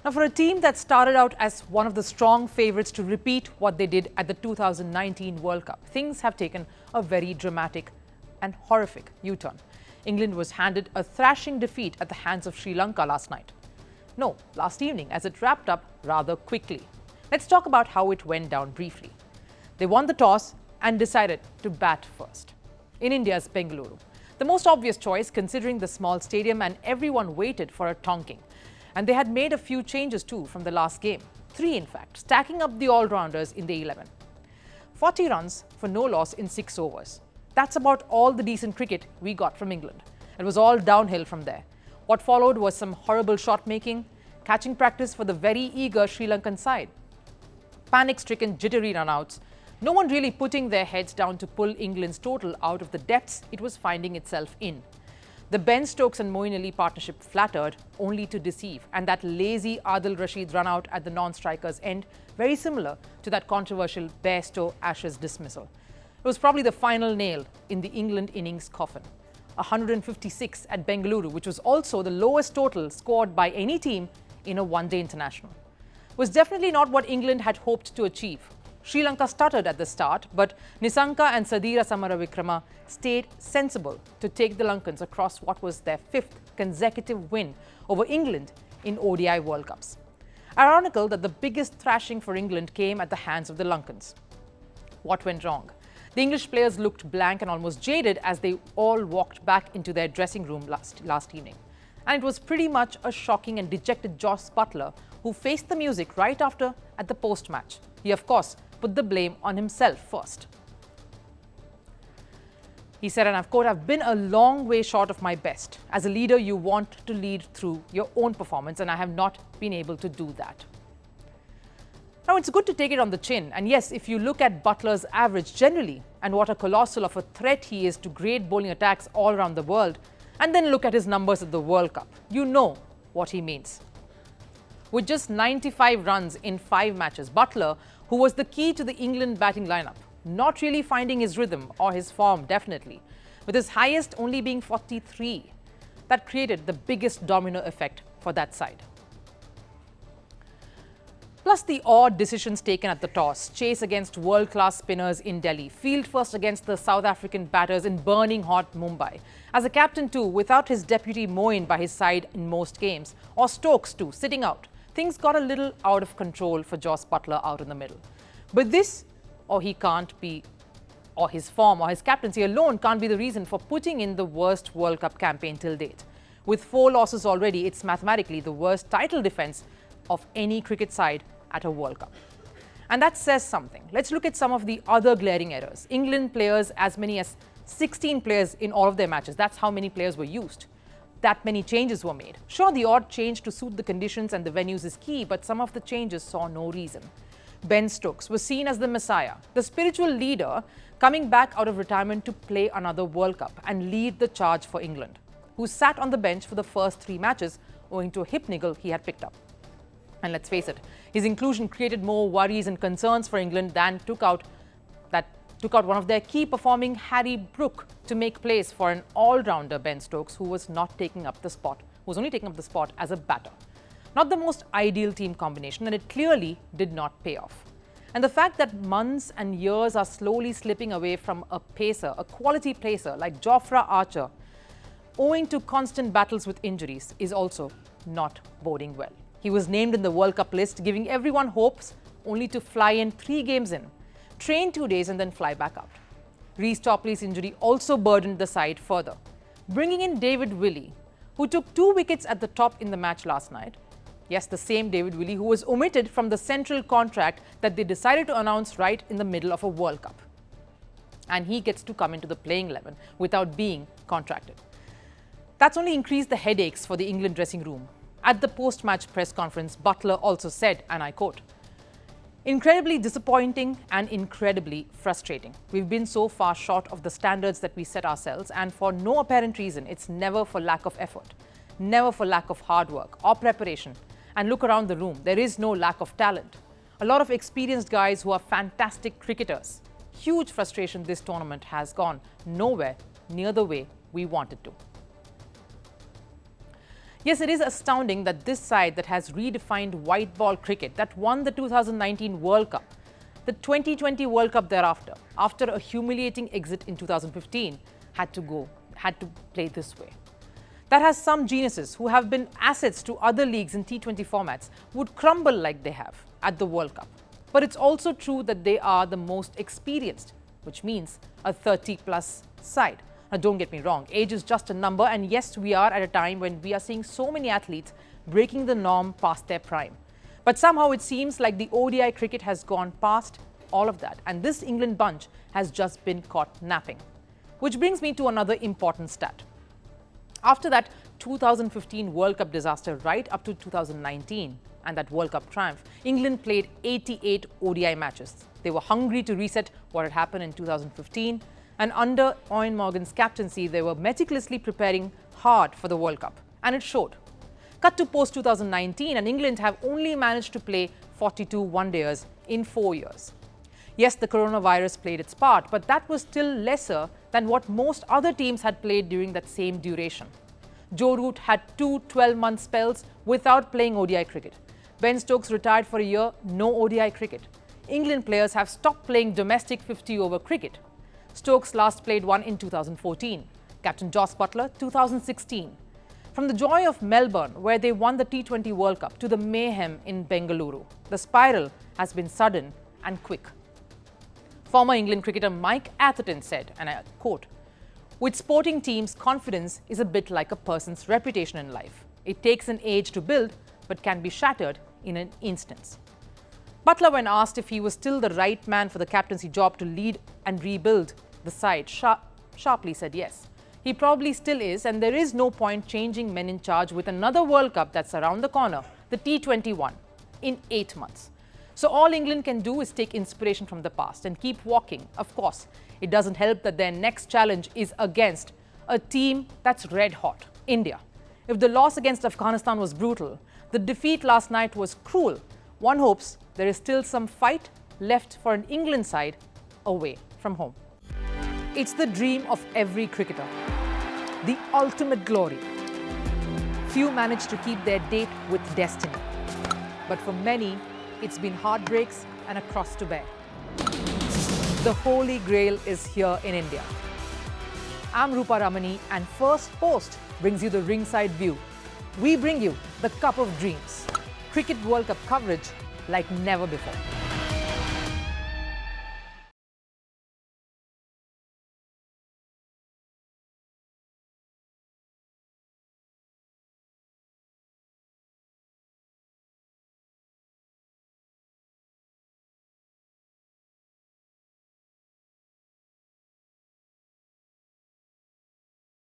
Now, for a team that started out as one of the strong favourites to repeat what they did at the 2019 World Cup, things have taken a very dramatic and horrific U-turn. England was handed a thrashing defeat at the hands of Sri Lanka last night. No, last evening, as it wrapped up rather quickly. Let's talk about how it went down briefly. They won the toss and decided to bat first. In India's Bengaluru, the most obvious choice considering the small stadium, and everyone waited for a tonking. And they had made a few changes too from the last game. 3 in fact, stacking up the all-rounders in the 11. 40 runs for no loss in 6 overs. That's about all the decent cricket we got from England. It was all downhill from there. What followed was some horrible shot-making, catching practice for the very eager Sri Lankan side. Panic-stricken, jittery run-outs, no one really putting their heads down to pull England's total out of the depths it was finding itself in. The Ben Stokes and Moeen Ali partnership flattered only to deceive, and that lazy Adil Rashid run-out at the non-striker's end, very similar to that controversial Bairstow-Ashes dismissal. It was probably the final nail in the England innings coffin. 156 at Bengaluru, which was also the lowest total scored by any team in a one-day international. It was definitely not what England had hoped to achieve. Sri Lanka stuttered at the start, but Nisanka and Sadira Samaravikrama stayed sensible to take the Lankans across what was their 5th consecutive win over England in ODI World Cups. Ironical that the biggest thrashing for England came at the hands of the Lankans. What went wrong? The English players looked blank and almost jaded as they all walked back into their dressing room last evening. And it was pretty much a shocking and dejected Jos Buttler who faced the music right after at the post-match. He, of course, put the blame on himself first. He said, and I've quote, "I've been a long way short of my best. As a leader, you want to lead through your own performance, and I have not been able to do that." Now, it's good to take it on the chin. And yes, if you look at Butler's average generally and what a colossal of a threat he is to great bowling attacks all around the world, and then look at his numbers at the World Cup, you know what he means. With just 95 runs in 5 matches, Buttler, who was the key to the England batting lineup, not really finding his rhythm or his form definitely, with his highest only being 43. That created the biggest domino effect for that side. Plus the odd decisions taken at the toss, chase against world-class spinners in Delhi, field first against the South African batters in burning hot Mumbai. As a captain too, without his deputy Moeen by his side in most games, or Stokes too, sitting out, things got a little out of control for Jos Buttler out in the middle. But this, or he can't be, or his form or his captaincy alone can't be the reason for putting in the worst World Cup campaign till date. With 4 losses already, it's mathematically the worst title defence of any cricket side at a World Cup. And that says something. Let's look at some of the other glaring errors. England players, as many as 16 players in all of their matches. That's how many players were used. That many changes were made. Sure, the odd change to suit the conditions and the venues is key, but some of the changes saw no reason. Ben Stokes was seen as the messiah, the spiritual leader coming back out of retirement to play another World Cup and lead the charge for England, who sat on the bench for the first 3 matches owing to a hip niggle he had picked up. And let's face it, his inclusion created more worries and concerns for England than took out one of their key performing Harry Brook to make place for an all-rounder Ben Stokes who was only taking up the spot as a batter. Not the most ideal team combination, and it clearly did not pay off. And the fact that months and years are slowly slipping away from a pacer, a quality pacer like Jofra Archer, owing to constant battles with injuries, is also not boding well. He was named in the World Cup list, giving everyone hopes, only to fly in 3 games in, train 2 days and then fly back out. Reece Topley's injury also burdened the side further. Bringing in David Willey, who took 2 wickets at the top in the match last night. Yes, the same David Willey who was omitted from the central contract that they decided to announce right in the middle of a World Cup. And he gets to come into the playing 11 without being contracted. That's only increased the headaches for the England dressing room. At the post-match press conference, Buttler also said, and I quote, "Incredibly disappointing and incredibly frustrating. We've been so far short of the standards that we set ourselves, and for no apparent reason. It's never for lack of effort, never for lack of hard work or preparation. And look around the room, there is no lack of talent. A lot of experienced guys who are fantastic cricketers. Huge frustration this tournament has gone nowhere near the way we wanted to." Yes, it is astounding that this side that has redefined white ball cricket, that won the 2019 World Cup, the 2020 World Cup thereafter, after a humiliating exit in 2015, had to play this way. That has some geniuses who have been assets to other leagues in T20 formats would crumble like they have at the World Cup. But it's also true that they are the most experienced, which means a 30-plus side. Now, don't get me wrong, age is just a number, and yes, we are at a time when we are seeing so many athletes breaking the norm past their prime. But somehow it seems like the ODI cricket has gone past all of that, and this England bunch has just been caught napping. Which brings me to another important stat. After that 2015 World Cup disaster right up to 2019 and that World Cup triumph, England played 88 ODI matches. They were hungry to reset what had happened in 2015, and under Eoin Morgan's captaincy, they were meticulously preparing hard for the World Cup, and it showed. Cut to post-2019, and England have only managed to play 42 one-dayers in 4 years. Yes, the coronavirus played its part, but that was still lesser than what most other teams had played during that same duration. Joe Root had 2 12-month spells without playing ODI cricket. Ben Stokes retired for a year, no ODI cricket. England players have stopped playing domestic 50-over cricket. Stokes last played one in 2014. Captain Jos Buttler, 2016. From the joy of Melbourne, where they won the T20 World Cup, to the mayhem in Bengaluru, the spiral has been sudden and quick. Former England cricketer Mike Atherton said, and I quote, "With sporting teams, confidence is a bit like a person's reputation in life. It takes an age to build, but can be shattered in an instant." Buttler, when asked if he was still the right man for the captaincy job to lead and rebuild the side, sharply said yes. He probably still is, and there is no point changing men in charge with another World Cup that's around the corner, the T21, in 8 months. So all England can do is take inspiration from the past and keep walking. Of course, it doesn't help that their next challenge is against a team that's red hot, India. If the loss against Afghanistan was brutal, the defeat last night was cruel. One hopes there is still some fight left for an England side away from home. It's the dream of every cricketer, the ultimate glory. Few manage to keep their date with destiny. But for many, it's been heartbreaks and a cross to bear. The Holy Grail is here in India. I'm Rupha Ramani, and Firstpost brings you the ringside view. We bring you the Cup of Dreams. Cricket World Cup coverage like never before.